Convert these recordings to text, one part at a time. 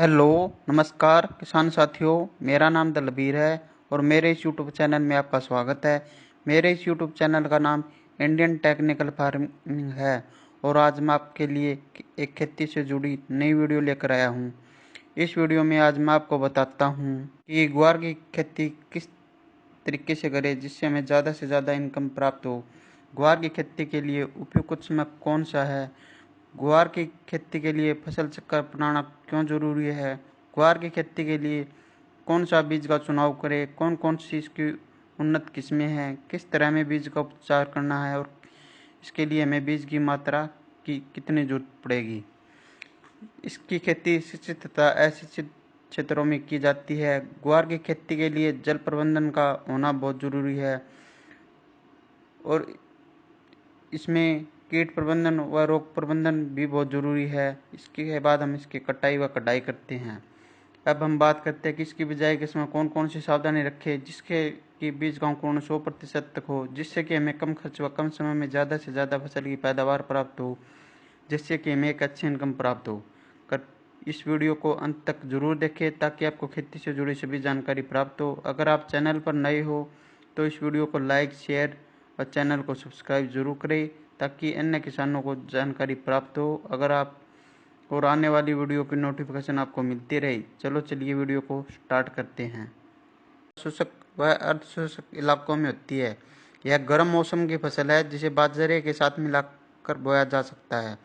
Hello, नमस्कार किसान साथियों। मेरा नाम दलबीर है और मेरे इस यूट्यूब चैनल में आपका स्वागत है। मेरे इस यूट्यूब चैनल का नाम इंडियन टेक्निकल फार्मिंग है और आज मैं आपके लिए एक खेती से जुड़ी नई वीडियो लेकर आया हूं। इस वीडियो में आज मैं आपको बताता हूं कि ग्वार की खेती किस तरीके से करें जिससे हमें ज़्यादा से ज़्यादा इनकम प्राप्त हो। ग्वार की खेती के लिए उपयुक्त समय कौन सा है, ग्वार की खेती के लिए फसल चक्र अपनाना क्यों जरूरी है, ग्वार की खेती के लिए कौन सा बीज का चुनाव करें, कौन कौन सी इसकी उन्नत किस्में हैं, किस तरह में बीज का उपचार करना है और इसके लिए हमें बीज की मात्रा की कितनी जरूरत पड़ेगी। इसकी खेती सिंचित तथा असिंचित क्षेत्रों में की जाती है। ग्वार की खेती के लिए जल प्रबंधन का होना बहुत जरूरी है और इसमें कीट प्रबंधन व रोग प्रबंधन भी बहुत ज़रूरी है। इसके बाद हम इसकी कटाई व कटाई करते हैं। अब हम बात करते हैं कि इसकी बिजाई के समय कौन कौन सी सावधानी रखें जिसके कि बीज का अंकुरण 100% तक हो, जिससे कि हमें कम खर्च व कम समय में ज़्यादा से ज़्यादा फसल की पैदावार प्राप्त हो, जिससे कि हमें एक अच्छी इनकम प्राप्त हो। कर इस वीडियो को अंत तक जरूर देखें ताकि आपको खेती से जुड़ी सभी जानकारी प्राप्त हो। अगर आप चैनल पर नए हो तो इस वीडियो को लाइक, शेयर और चैनल को सब्सक्राइब जरूर करें ताकि अन्य किसानों को जानकारी प्राप्त हो अगर आप और आने वाली वीडियो की नोटिफिकेशन आपको मिलती रहे। चलो चलिए वीडियो को स्टार्ट करते हैं। शुष्क व अर्धशुष्क इलाकों में होती है। यह गर्म मौसम की फसल है जिसे बाजरे के साथ मिलाकर बोया जा सकता है।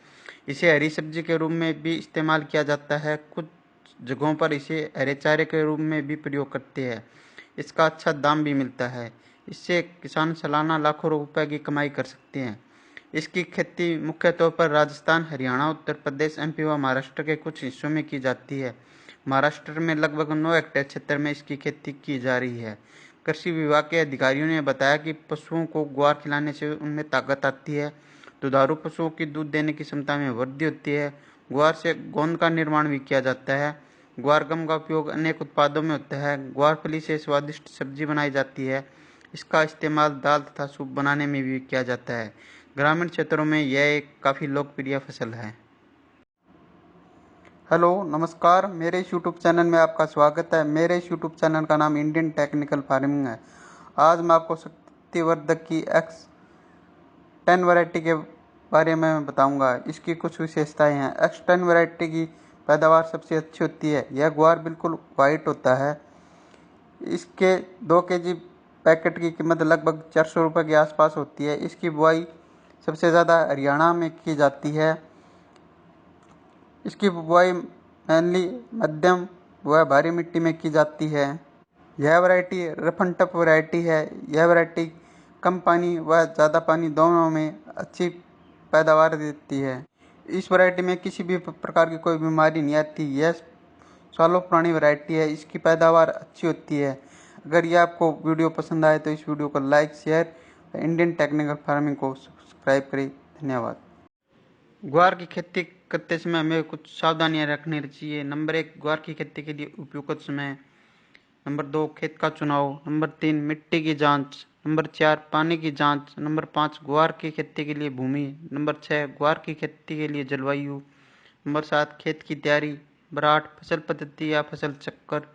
इसे हरी सब्जी के रूप में भी इस्तेमाल किया जाता है। कुछ जगहों पर इसे हरे चारे के रूप में भी प्रयोग करते हैं। इसका अच्छा दाम भी मिलता है। इससे किसान सालाना लाखों रुपए की कमाई कर सकते हैं। इसकी खेती मुख्य तौर पर राजस्थान, हरियाणा, उत्तर प्रदेश, एमपी व महाराष्ट्र के कुछ हिस्सों में की जाती है। महाराष्ट्र में लगभग 9 हेक्टेयर क्षेत्र में इसकी खेती की जा रही है। कृषि विभाग के अधिकारियों ने बताया कि पशुओं को ग्वार खिलाने से उनमें ताकत आती है, दुधारू पशुओं की दूध देने की क्षमता में वृद्धि होती है। ग्वार से गोंद का निर्माण भी किया जाता है। ग्वार गम का उपयोग अनेक उत्पादों में होता है। ग्वार फली से स्वादिष्ट सब्जी बनाई जाती है। इसका इस्तेमाल दाल तथा सूप बनाने में भी किया जाता है। ग्रामीण क्षेत्रों में यह एक काफ़ी लोकप्रिय फसल है। हेलो, नमस्कार। मेरे इस यूट्यूब चैनल में आपका स्वागत है। मेरे इस यूट्यूब चैनल का नाम इंडियन टेक्निकल फार्मिंग है। आज मैं आपको शक्तिवर्धक की X10 वैरायटी के बारे में बताऊंगा। इसकी कुछ विशेषताएं हैं। X10 वैरायटी की पैदावार सबसे अच्छी होती है। यह ग्वार बिल्कुल वाइट होता है। इसके 2 केजी पैकेट की कीमत लगभग 400 रुपये के आसपास होती है। इसकी बुआई सबसे ज़्यादा हरियाणा में की जाती है। इसकी बुआई मेनली मध्यम व भारी मिट्टी में की जाती है। यह variety rough and tough variety है। यह वैरायटी कम पानी व ज़्यादा पानी दोनों में अच्छी पैदावार देती है। इस वैरायटी में किसी भी प्रकार की कोई बीमारी नहीं आती। यह सालों पुरानी वैरायटी है। इसकी पैदावार अच्छी होती है। अगर ये आपको वीडियो पसंद आए तो इस वीडियो को like, share, Indian technical farming को सब्सक्राइब करें। धन्यवाद। ग्वार की खेती करते समय हमें कुछ सावधानियां रखनी चाहिए। नंबर 1, ग्वार की खेती के लिए उपयुक्त समय। नंबर 2, खेत का चुनाव। नंबर 3, मिट्टी की जांच। नंबर 4, पानी की जांच। नंबर 5, ग्वार की खेती के लिए भूमि। नंबर 6, ग्वार की खेती के लिए जलवायु। नंबर 7, खेत की तैयारी। नंबर 8, फसल पद्धति या फसल चक्कर।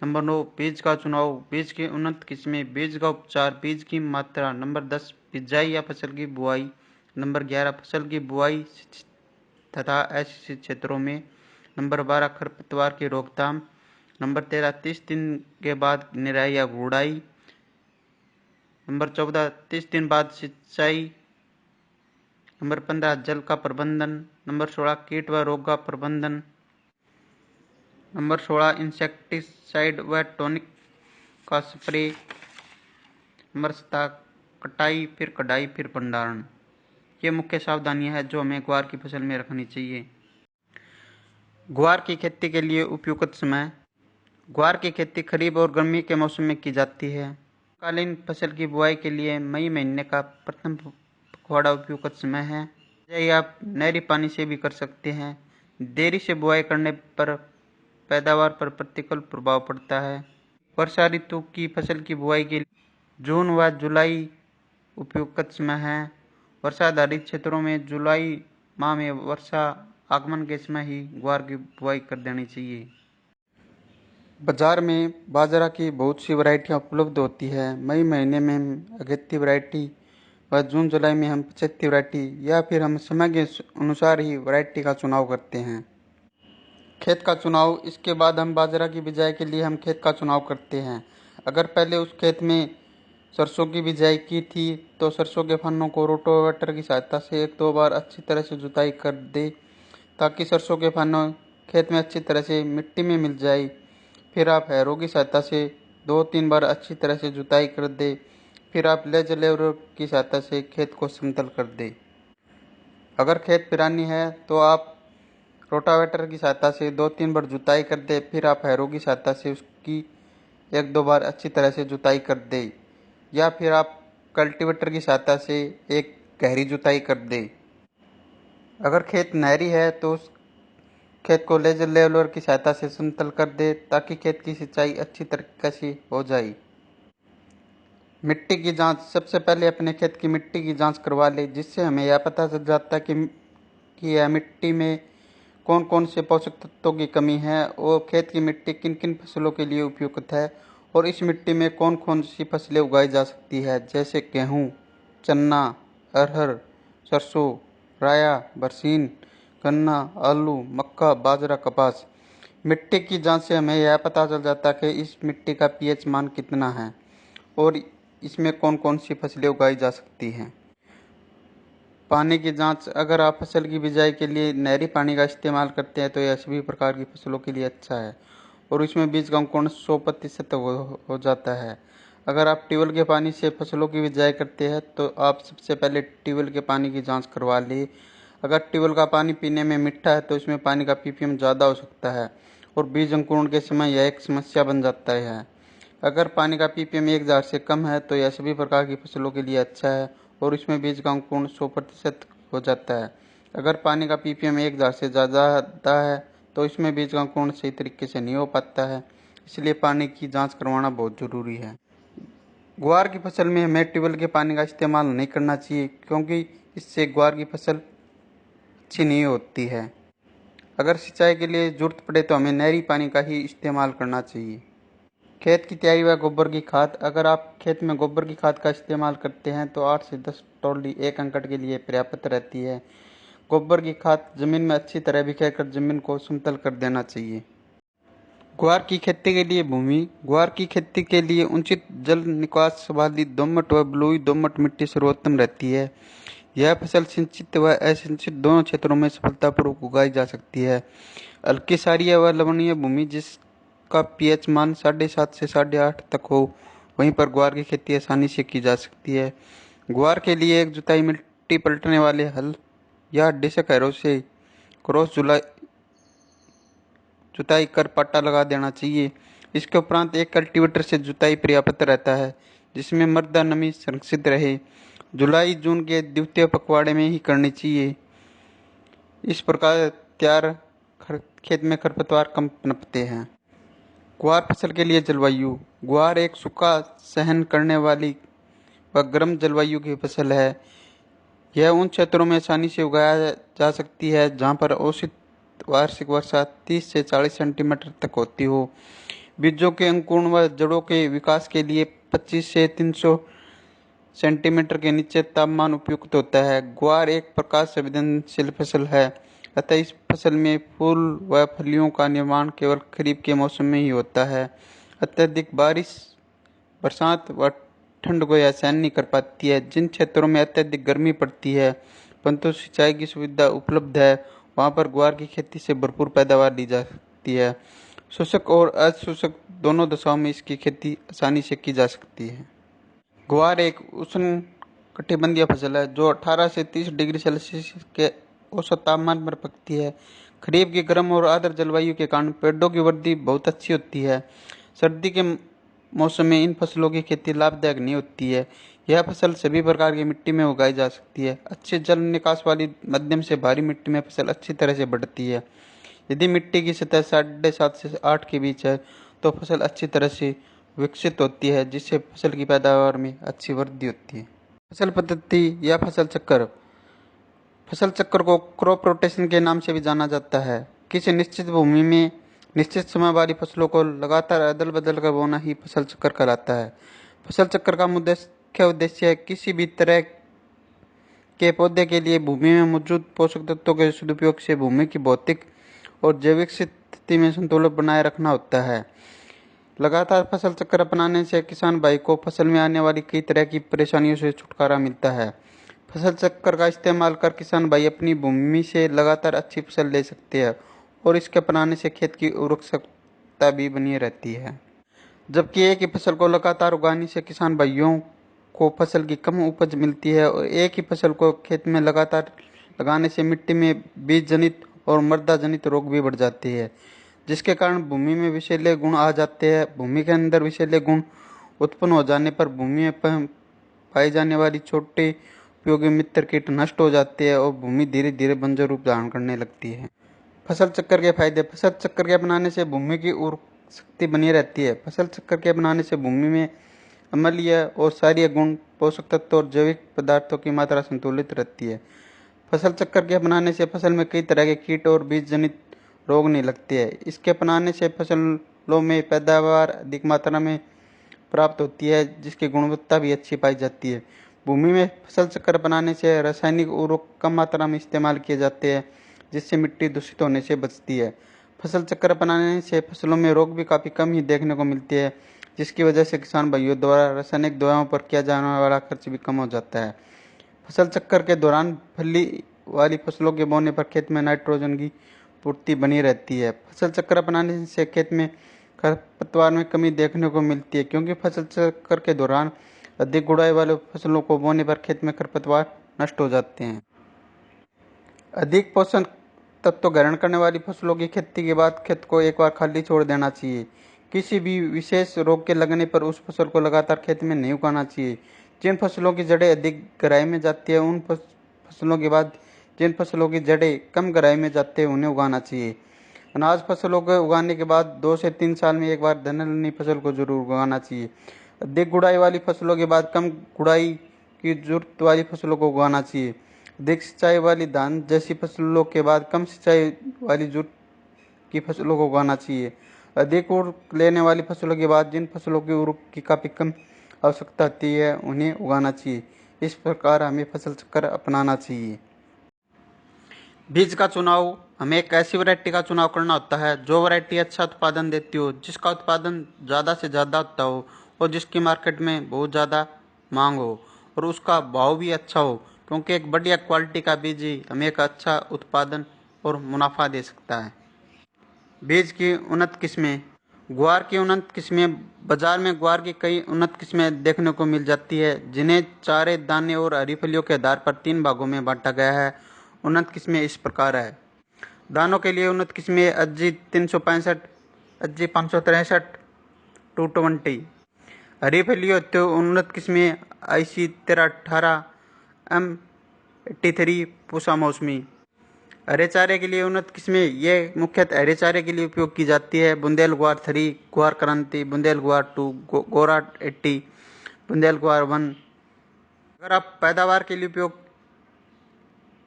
नंबर 9, बीज का चुनाव, बीज की उन्नत किस्में, बीज का उपचार, बीज की मात्रा। नंबर 10, बिजाई या फसल की बुआई। नंबर 11, फसल की बुआई तथा असिंचित क्षेत्रों में। नंबर 12, खरपतवार की रोकथाम। नंबर 13, 30 दिन के बाद निराई या गुड़ाई। नंबर 14, 30 दिन बाद सिंचाई। नंबर 15, जल का प्रबंधन। नंबर 16, कीट व रोग का प्रबंधन। नंबर 16, इंसेक्टिसाइड व टॉनिक का स्प्रे। नंबर 17, कटाई, फिर कटाई, फिर भंडारण। ये मुख्य सावधानियां हैं जो हमें ग्वार की फसल में रखनी चाहिए। ग्वार की खेती के लिए उपयुक्त समय। ग्वार की खेती खरीफ और गर्मी के मौसम में की जाती है। कालीन फसल की बुआई के लिए मई महीने का प्रथम पखवाड़ा उपयुक्त समय है। यही आप नहरी पानी से भी कर सकते हैं। देरी से बुआई करने पर पैदावार पर प्रतिकूल प्रभाव पड़ता है। वर्षा ऋतु की फसल की बुआई के लिए जून व जुलाई उपयुक्त समय है। वर्षा आधारित क्षेत्रों में जुलाई माह में वर्षा आगमन के समय ही ग्वार की बुआई कर देनी चाहिए। बाजार में बाजरा की बहुत सी वैरायटियाँ उपलब्ध होती है। मई महीने में हम अगेती वैरायटी व जून जुलाई में हम 75 वैरायटी या फिर हम समय के अनुसार ही वैरायटी का चुनाव करते हैं। खेत का चुनाव, इसके बाद हम बाजरा की बिजाई के लिए हम खेत का चुनाव करते हैं। अगर पहले उस खेत में सरसों की बिजाई की थी तो सरसों के फन्नों को रोटावेटर की सहायता से 1-2 बार अच्छी तरह से जुताई कर दे ताकि सरसों के फन्नों खेत में अच्छी तरह से मिट्टी में मिल जाए। फिर आप हैरों की सहायता से 2-3 बार अच्छी तरह से जुताई कर दे। फिर आप लेजर लेवलर की सहायता से खेत को समतल कर दे। अगर खेत पिरानी है तो आप रोटावेटर की सहायता से 2-3 बार जुताई कर दे। फिर आप हैरों की सहायता से उसकी 1-2 बार अच्छी तरह से जुताई कर दे या फिर आप कल्टीवेटर की सहायता से एक गहरी जुताई कर दे। अगर खेत नहरी है तो उस खेत को लेजर लेवलर की सहायता से समतल कर दे ताकि खेत की सिंचाई अच्छी तरीके से हो जाए। मिट्टी की जांच, सबसे पहले अपने खेत की मिट्टी की जांच करवा ले, जिससे हमें यह पता चल जाता है कि यह मिट्टी में कौन कौन से पोषक तत्वों की कमी है और खेत की मिट्टी किन किन फसलों के लिए उपयुक्त है और इस मिट्टी में कौन कौन सी फसलें उगाई जा सकती है, जैसे गेहूँ, चना, अरहर, सरसों, राया, बरसीन, गन्ना, आलू, मक्का, बाजरा, कपास। मिट्टी की जांच से हमें यह पता चल जाता है कि इस मिट्टी का पीएच मान कितना है और इसमें कौन कौन सी फसलें उगाई जा सकती हैं। पानी की जांच, अगर आप फसल की बिजाई के लिए नहरी पानी का इस्तेमाल करते हैं तो यह सभी प्रकार की फसलों के लिए अच्छा है और इसमें बीज का अंकुरण 100% हो जाता है। अगर आप ट्यूबवेल के पानी से फसलों की बिजाई करते हैं तो आप सबसे पहले ट्यूबवेल के पानी की जांच करवा लें। अगर ट्यूबवेल का पानी पीने में मीठा है तो इसमें पानी का पीपीएम ज़्यादा हो सकता है और बीज अंकुरण के समय यह एक समस्या बन जाता है। अगर पानी का पीपीएम 1000 से कम है तो यह सभी प्रकार की फसलों के लिए अच्छा है और इसमें बीज का अंकुरण 100% हो जाता है। अगर पानी का पीपीएम 1000 से ज़्यादा है तो इसमें बीज का अंकुरण सही तरीके से नहीं हो पाता है, इसलिए पानी की जांच करवाना बहुत ज़रूरी है। ग्वार की फसल में हमें ट्यूबवेल के पानी का इस्तेमाल नहीं करना चाहिए क्योंकि इससे ग्वार की फसल अच्छी नहीं होती है। अगर सिंचाई के लिए जरूरत पड़े तो हमें नहरी पानी का ही इस्तेमाल करना चाहिए। खेत की तैयारी व गोबर की खाद, अगर आप खेत में गोबर की खाद का इस्तेमाल करते हैं तो 8 से 10 टोली 1 एकड़ के लिए पर्याप्त रहती है। गोबर की खाद जमीन में अच्छी तरह बिखेरकर जमीन को समतल कर देना चाहिए। ग्वार की खेती के लिए भूमि, ग्वार की खेती के लिए उचित जल निकास वाली दोमट व बलुई दोमट मिट्टी सर्वोत्तम रहती है। यह फसल सिंचित व असिंचित दोनों क्षेत्रों में सफलतापूर्वक उगाई जा सकती है। हल्की सारीय व लवणीय भूमि जिसका पीएच मान 7.5 से 8.5 तक हो, वहीं पर ग्वार की खेती आसानी से की जा सकती है। ग्वार के लिए एक जुताई मिट्टी पलटने वाले हल या डिसक हैरो से क्रॉस जुताई कर पट्टा लगा देना चाहिए। इसके उपरांत एक कल्टीवेटर से जुताई पर्याप्त रहता है जिसमें मृदा नमी संरक्षित रहे। जुलाई जून के द्वितीय पखवाड़े में ही करनी चाहिए। इस प्रकार तैयार खेत में खरपतवार कम पनपते हैं। ग्वार फसल के लिए जलवायु, ग्वार एक सूखा सहन करने वाली व गर्म जलवायु की फसल है। यह उन क्षेत्रों में आसानी से उगाया जा सकती है जहाँ पर औसत वार्षिक वर्षा 30 से 40 सेंटीमीटर तक होती हो। बीजों के अंकुरण व जड़ों के विकास के लिए 25 से 300 सेंटीमीटर के नीचे तापमान उपयुक्त होता है। ग्वार एक प्रकाश संवेदनशील फसल है, अतः इस फसल में फूल व फलियों का निर्माण केवल खरीफ के मौसम में ही होता है। अत्यधिक बारिश, बरसात व ठंड को यह सहन नहीं कर पाती है। जिन क्षेत्रों में अत्यधिक गर्मी पड़ती है परंतु सिंचाई की सुविधा उपलब्ध है, वहाँ पर ग्वार की खेती से भरपूर पैदावार ली जा सकती है। शुष्क और अशुष्क दोनों दशाओं में इसकी खेती आसानी से की जा सकती है। ग्वार एक उष्ण कटिबंधीय फसल है जो 18 से 30 डिग्री सेल्सियस के औसत तापमान पर पकती है। खरीफ की गर्म और आर्द्र जलवायु के कारण पेड़ों की वृद्धि बहुत अच्छी होती है। सर्दी के मौसम में इन फसलों की खेती लाभदायक नहीं होती है। यह फसल सभी प्रकार की मिट्टी में उगाई जा सकती है। अच्छे जल निकास वाली मध्यम से भारी मिट्टी में फसल अच्छी तरह से बढ़ती है। यदि मिट्टी की सतह 7.5 से 8 के बीच है तो फसल अच्छी तरह से विकसित होती है जिससे फसल की पैदावार में अच्छी वृद्धि होती है। फसल पद्धति या फसल चक्र, फसल चक्र को क्रॉप रोटेशन के नाम से भी जाना जाता है। किसी निश्चित भूमि में निश्चित समय वाली फसलों को लगातार अदल बदल कर बोना ही फसल चक्र कहलाता है। फसल चक्र का मुख्य उद्देश्य है किसी भी तरह के पौधे के लिए भूमि में मौजूद पोषक तत्वों के सदुपयोग से भूमि की भौतिक और जैविक स्थिति में संतुलन बनाए रखना होता है। लगातार फसल चक्र अपनाने से किसान भाई को फसल में आने वाली कई तरह की परेशानियों से छुटकारा मिलता है। फसल चक्र का इस्तेमाल कर किसान भाई अपनी भूमि से लगातार अच्छी फसल ले सकते हैं और इसके अपनाने से खेत की उर्वरकता भी बनी रहती है। जबकि एक ही फसल को लगातार उगाने से किसान भाइयों को फसल की कम उपज मिलती है और एक ही फसल को खेत में लगातार लगाने से मिट्टी में बीज जनित और मृदा जनित रोग भी बढ़ जाते हैं, जिसके कारण भूमि में विषैले गुण आ जाते हैं। भूमि के अंदर विषैले गुण उत्पन्न हो जाने पर भूमि में पाई जाने वाली छोटे उपयोगी मित्र कीट नष्ट हो जाते हैं और भूमि धीरे धीरे बंजर रूप धारण करने लगती है। फसल चक्र के फायदे। फसल चक्र के अपनाने से भूमि की उर्वरक शक्ति बनी रहती है। फसल चक्र के अपनाने से भूमि में अम्लीय और क्षारीय गुण, पोषक तत्व और जैविक पदार्थों की मात्रा संतुलित रहती है। फसल चक्र के अपनाने से फसल में कई तरह के कीट और बीज जनित रोग नहीं लगते हैं। इसके अपनाने से फसलों में पैदावार अधिक मात्रा में प्राप्त होती है, जिसकी गुणवत्ता भी अच्छी पाई जाती है। भूमि में फसल चक्र अपनाने से रासायनिक उर्वरक कम मात्रा में इस्तेमाल किए जाते हैं, जिससे मिट्टी दूषित होने से बचती है। फसल चक्र अपनाने से फसलों में रोग भी काफ़ी कम ही देखने को मिलती है, जिसकी वजह से किसान भाइयों द्वारा रासायनिक दवाओं पर किया जाने वाला खर्च भी कम हो जाता है। फसल चक्र के दौरान फली वाली फसलों के बोने पर खेत में नाइट्रोजन की पूर्ति बनी रहती है। फसल चक्र अपनाने से खेत में खरपतवार में कमी देखने को मिलती है, क्योंकि फसल चक्र के दौरान अधिक गुड़ाई वाले फसलों को बोने पर खेत में खरपतवार नष्ट हो जाते हैं। अधिक पोषण तत्व ग्रहण करने वाली फसलों की खेती के बाद खेत को एक बार खाली छोड़ देना चाहिए। किसी भी विशेष रोग के लगने पर उस फसल को लगातार खेत में नहीं उगाना चाहिए। जिन फसलों की जड़ें अधिक गहराई में जाती है उन फसलों के बाद जिन फसलों की जड़ें कम गहराई में जाती है उन्हें उगाना चाहिए। अनाज फसलों को उगाने के बाद 2 से 3 साल में एक बार दलहनी फसल को जरूर उगाना चाहिए। अधिक गुड़ाई वाली फसलों के बाद कम गुड़ाई की जरूरत वाली फसलों को उगाना चाहिए। अधिक सिंचाई वाली धान जैसी फसलों के बाद कम सिंचाई वाली जरूरत की फसलों को उगाना चाहिए। अधिक उर्वरक लेने वाली फसलों के बाद जिन फसलों की उर्वरक की काफ़ी कम आवश्यकता होती है उन्हें उगाना चाहिए। इस प्रकार हमें फसल चक्र अपनाना चाहिए। बीज का चुनाव। हमें एक ऐसी वैरायटी का चुनाव करना होता है जो वैरायटी अच्छा उत्पादन देती हो, जिसका उत्पादन ज़्यादा से ज़्यादा होता हो और जिसकी मार्केट में बहुत ज़्यादा मांग हो और उसका भाव भी अच्छा हो, क्योंकि एक बढ़िया क्वालिटी का बीज ही हमें एक अच्छा उत्पादन और मुनाफा दे सकता है। बीज की उन्नत किस्में। ग्वार की उन्नत किस्में। बाजार में ग्वार की कई उन्नत किस्में देखने को मिल जाती है, जिन्हें चारे, दाने और हरी फलियों के आधार पर 3 भागों में बांटा गया है। उन्नत किस्में इस प्रकार है। दानों के लिए उन्नत किस्में अज्जी 365, अज्जी 563, 220। हरी फलियों हेतु उन्नत किस्में IC 1318, M83, पूसा मौसमी। हरे चारे के लिए उन्नत किस्में ये मुख्यतः हरे चारे के लिए उपयोग की जाती है। बुंदेल ग्वार 3, ग्वार क्रांति, बुंदेल ग्वार 2, गोरा 80, बुंदेल ग्वार 1। अगर आप पैदावार के लिए उपयोग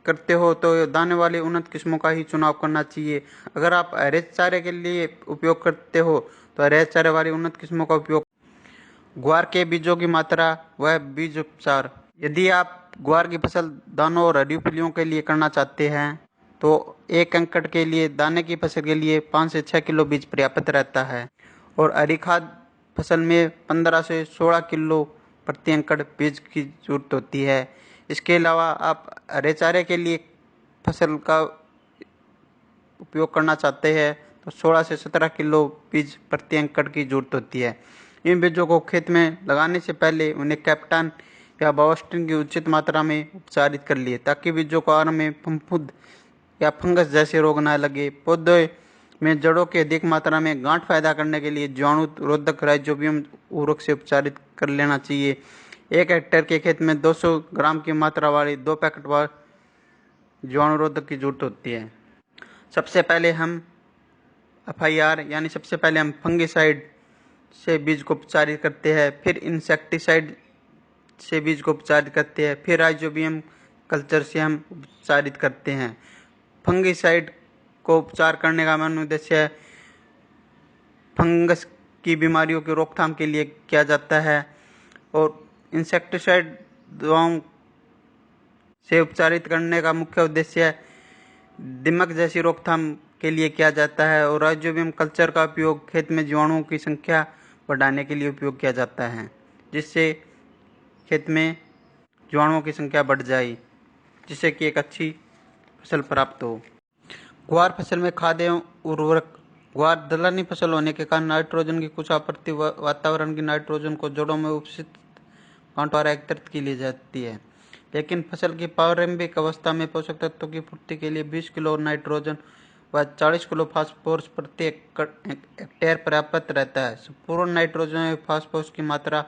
करते हो तो दाने वाली उन्नत किस्मों का ही चुनाव करना चाहिए। अगर आप हरे चारे के लिए उपयोग करते हो तो हरे चारे वाली उन्नत किस्मों का उपयोग। ग्वार के बीजों की मात्रा व बीज उपचार। यदि आप ग्वार की फसल दानों और हरी फलियों के लिए करना चाहते हैं तो 1 एकड़ के लिए दाने की फसल के लिए 5 से 6 किलो बीज पर्याप्त रहता है और हरी खाद फसल में 15 से 16 किलो प्रति एकड़ बीज की जरूरत होती है। इसके अलावा आप हरे चारे के लिए फसल का उपयोग करना चाहते हैं तो 16 से 17 किलो बीज प्रति एकड़ की जरूरत होती है। इन बीजों को खेत में लगाने से पहले उन्हें कैप्टन या बायोस्टिन की उचित मात्रा में उपचारित कर लिए, ताकि बीजों को आरंभ में फफूंद या फंगस जैसे रोग न लगे। पौधे में जड़ों की अधिक मात्रा में गांठ पैदा करने के लिए जीवाणु रोधक राइजोबियम उर्वरक से उपचारित कर लेना चाहिए। 1 हेक्टेयर के खेत में 200 ग्राम की मात्रा वाली 2 पैकेट वार जीवाणु रोधक की जरूरत होती है। सबसे पहले हम FIR यानी सबसे पहले हम फंगिसाइड से बीज को उपचारित करते हैं, फिर इंसेक्टिसाइड से बीज को उपचारित करते हैं, फिर राइजोबियम कल्चर से हम उपचारित करते हैं। फंगिसाइड को उपचार करने का मुख्य उद्देश्य है फंगस की बीमारियों की रोकथाम के लिए किया जाता है और इंसेक्टिसाइड दवाओं से उपचारित करने का मुख्य उद्देश्य दीमक जैसी रोकथाम के लिए किया जाता है और राइजोबियम कल्चर का उपयोग खेत में जीवाणुओं की संख्या बढ़ाने के लिए उपयोग किया जाता है, जिससे खेत में जीवाणुओं की संख्या बढ़ जाए, जिससे कि एक अच्छी फसल प्राप्त हो। ग्वार फसल में खाद एवं उर्वरक। ग्वार दलहनी फसल होने के कारण नाइट्रोजन की कुछ आपूर्ति वातावरण की नाइट्रोजन को जड़ों में उपस्थित कांटों द्वारा एकत्रित की ली जाती है, लेकिन फसल की प्रारंभिक अवस्था में पोषक तत्वों की पूर्ति के लिए 20 किलो नाइट्रोजन व 40 किलो फास्फोरस प्रति हेक्टेयर पर्याप्त रहता है। संपूर्ण नाइट्रोजन और फास्फोरस की मात्रा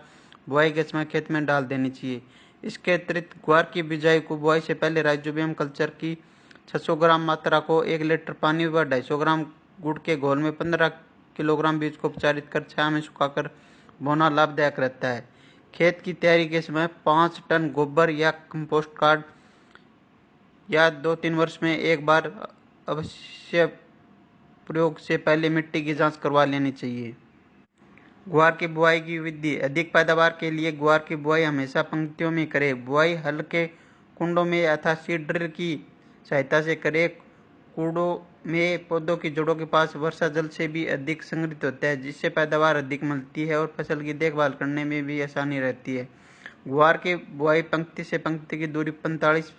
बुआई के समय खेत में डाल देनी चाहिए। इसके अतिरिक्त ग्वार की बिजाई को बुआई से पहले राइजोबियम कल्चर की 600 ग्राम मात्रा को 1 लीटर पानी व 250 ग्राम गुड़ के घोल में 15 किलोग्राम बीज को उपचारित कर छाया में सुखाकर बोना लाभदायक रहता है। खेत की तैयारी के समय 5 टन गोबर या कंपोस्ट खाद या 2-3 वर्ष में एक बार अवश्य प्रयोग से पहले मिट्टी की जांच करवा लेनी चाहिए। ग्वार की बुआई की विधि। अधिक पैदावार के लिए ग्वार की बुआई हमेशा पंक्तियों में करें। बुआई हल्के कुंडों में अथवा सीड ड्रिल की सहायता से करें। कुंडों में पौधों की जड़ों के पास वर्षा जल से भी अधिक संग्रहित होता है, जिससे पैदावार अधिक मिलती है और फसल की देखभाल करने में भी आसानी रहती है। ग्वार की बुआई पंक्ति से पंक्ति की दूरी 45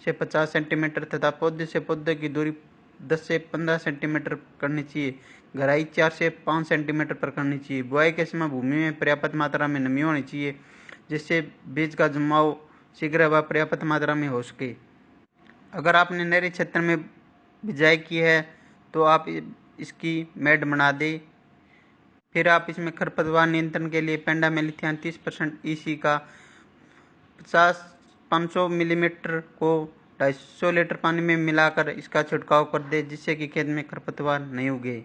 से 50 सेंटीमीटर तथा पौधे से पौधे की दूरी 10 से 15 सेंटीमीटर करनी चाहिए। गहराई 4 से 5 सेंटीमीटर पर करनी चाहिए। बुआई के समय भूमि में पर्याप्त मात्रा में नमी होनी चाहिए, जिससे बीज का जमाव शीघ्र व पर्याप्त मात्रा में हो सके। अगर आपने नहरी क्षेत्र में बिजाई की है तो आप इसकी मेड बना दें। फिर आप इसमें खरपतवार नियंत्रण के लिए पेंडामेलिथियान 30% EC का 500 मिलीमीटर को 250 लीटर पानी में मिलाकर इसका छिड़काव कर दे, जिससे कि खेत में खरपतवार नहीं उगे।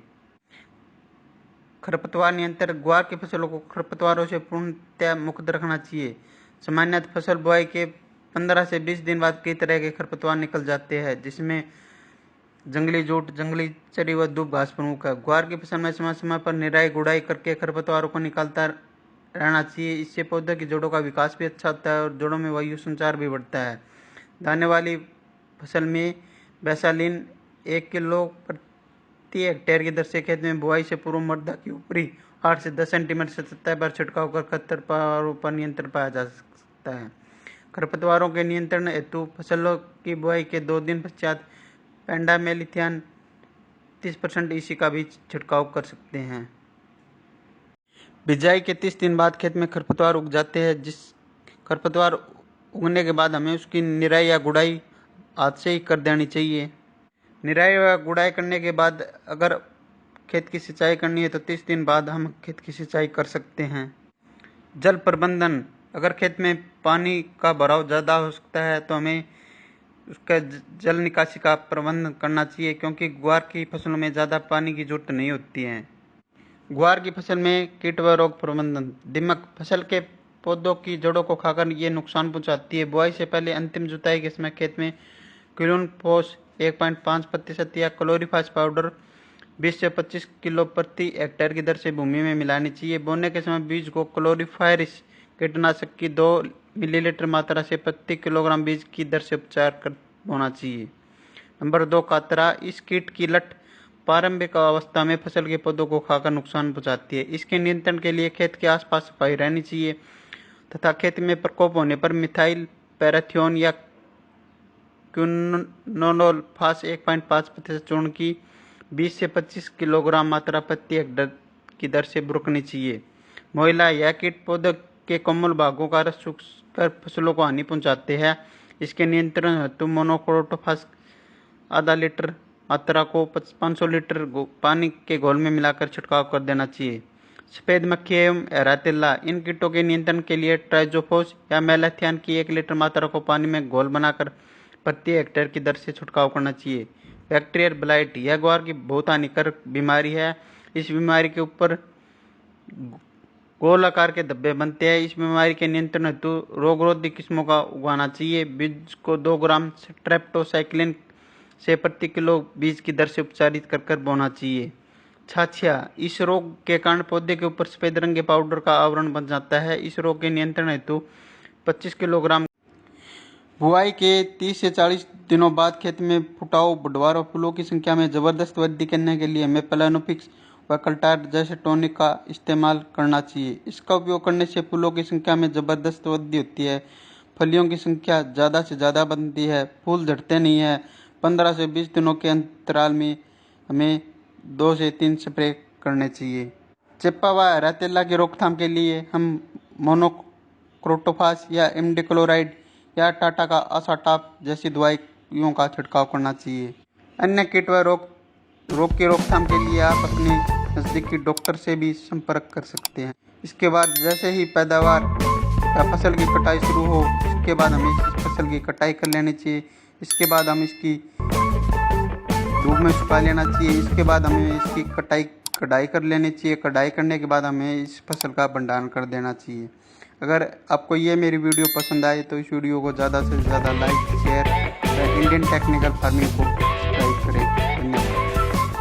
खरपतवार नियंत्रण। ग्वार की फसलों को खरपतवारों से पूर्णतः मुक्त रखना चाहिए। सामान्यतः फसल बुआई के 15 से 20 दिन बाद कई तरह के खरपतवार निकल जाते हैं, जिसमें जंगली जूट, जंगली चरी व दूब घास प्रमुख है। ग्वार की फसल में समय समय पर निराई गुड़ाई करके खरपतवारों को निकालता रहना चाहिए। इससे पौधे की जड़ों का विकास भी अच्छा होता है और जड़ों में वायु संचार भी बढ़ता है। दाने वाली फसल में बैसालीन 1 किलो प्रति हेक्टेयर की दर से खेत में बुआई से पूर्व मृदा की ऊपरी 8 से 10 सेंटीमीटर से सतह पर छिड़काव कर खरपतवारों पर नियंत्रण पाया जा सकता है। खरपतवारों के नियंत्रण हेतु फसलों की बुआई के 2 दिन पश्चात पेंडामेलिथियान 30% EC का भी छिड़काव कर सकते हैं। बिजाई के 30 दिन बाद खेत में खरपतवार उग जाते हैं। जिस खरपतवार उगने के बाद हमें उसकी निराई या गुड़ाई हाथ से ही कर देनी चाहिए। निराई या गुड़ाई करने के बाद अगर खेत की सिंचाई करनी है तो 30 दिन बाद हम खेत की सिंचाई कर सकते हैं। जल प्रबंधन। अगर खेत में पानी का भराव ज़्यादा हो सकता है तो हमें उसका जल निकासी का प्रबंध करना चाहिए, क्योंकि ग्वार की फसलों में ज़्यादा पानी की जरूरत नहीं होती है। ग्वार की फसल में कीट व रोग प्रबंधन। दीमक फसल के पौधों की जड़ों को खाकर ये नुकसान पहुंचाती है। बुआई से पहले अंतिम जुताई के समय खेत में क्लोरोफोस 1.5% या क्लोरीफास पाउडर 20 से 25 किलो प्रति हेक्टेयर की दर से भूमि में मिलानी चाहिए। बोने के समय बीज को क्लोरीफायरिस कीटनाशक की 2 मिलीलीटर मात्रा से प्रति किलोग्राम बीज की दर से उपचार कर बोना चाहिए। नंबर 2, कातरा। इस कीट की लट प्रारंभिक अवस्था में फसल के पौधों को खाकर नुकसान पहुंचाती है। इसके नियंत्रण के लिए खेत के आसपास सफाई रहनी चाहिए तथा खेत में प्रकोप होने पर मिथाइल पैराथियोन या क्विनोलोफास 1.5% चूर्ण की 20 से 25 किलोग्राम मात्रा प्रति हेक्टेयर की दर से बुरकनी चाहिए। मोइला। यह कीट पौधे के कोमल भागों का रस चूसकर फसलों को हानि पहुंचाते हैं। इसके नियंत्रण हेतु मोनोक्रोटोफास आधा लीटर मात्रा को 500 लीटर पानी के घोल में मिलाकर छिड़काव कर देना चाहिए। सफेद मक्खी एवं हरा तिल्ला। इन कीटों के नियंत्रण के लिए ट्राइजोफोस या मेलाथियान की 1 लीटर मात्रा को पानी में घोल बनाकर प्रति हेक्टेयर की दर से छिड़काव करना चाहिए। Bacterial blight. यह ग्वार की बहुत हानिकारक बीमारी है। इस बीमारी के ऊपर गोल आकार के धब्बे बनते हैं। इस बीमारी के नियंत्रण हेतु रोगरोधी किस्मों का उगाना चाहिए। बीज को 2 ग्राम स्ट्रेप्टोसाइक्लिन से प्रति किलो बीज की दर से उपचारित कर बोना चाहिए। छाछिया, इस रोग के कारण पौधे के ऊपर सफेद रंग के पाउडर का आवरण बन जाता है। इस रोग के नियंत्रण हेतु 25 किलोग्राम बुआई के 30 से 40 दिनों बाद खेत में फुटाव बुढ़वा और फूलों की संख्या में जबरदस्त वृद्धि करने के लिए हमें प्लानोफिक्स व कल्टार जैसे टॉनिक का इस्तेमाल करना चाहिए। इसका उपयोग करने से फूलों की संख्या में जबरदस्त वृद्धि होती है, फलियों की संख्या ज़्यादा से ज़्यादा बनती है, फूल झड़ते नहीं है। 15 से 20 दिनों के अंतराल में हमें 2 से 3 स्प्रे करने चाहिए। चिप्पा व हरा तेला की रोकथाम के लिए हम मोनोक्रोटोफास या इमिडाक्लोप्रिड या टाटा का असाटाप जैसी दवाइयों का छिड़काव करना चाहिए। अन्य कीट व रोग की रोकथाम के लिए आप अपने नज़दीकी डॉक्टर से भी संपर्क कर सकते हैं। इसके बाद जैसे ही पैदावार या फसल की कटाई शुरू हो, इसके बाद हमें इस फसल की कटाई कर लेनी चाहिए। इसके बाद हम इसकी धूप में सुखा लेना चाहिए। इसके बाद हमें इसकी कटाई कर लेनी चाहिए। कटाई करने के बाद हमें इस फसल का भंडारण कर देना चाहिए। अगर आपको ये मेरी वीडियो पसंद आए तो इस वीडियो को ज़्यादा से ज़्यादा like, share, Indian technical farming को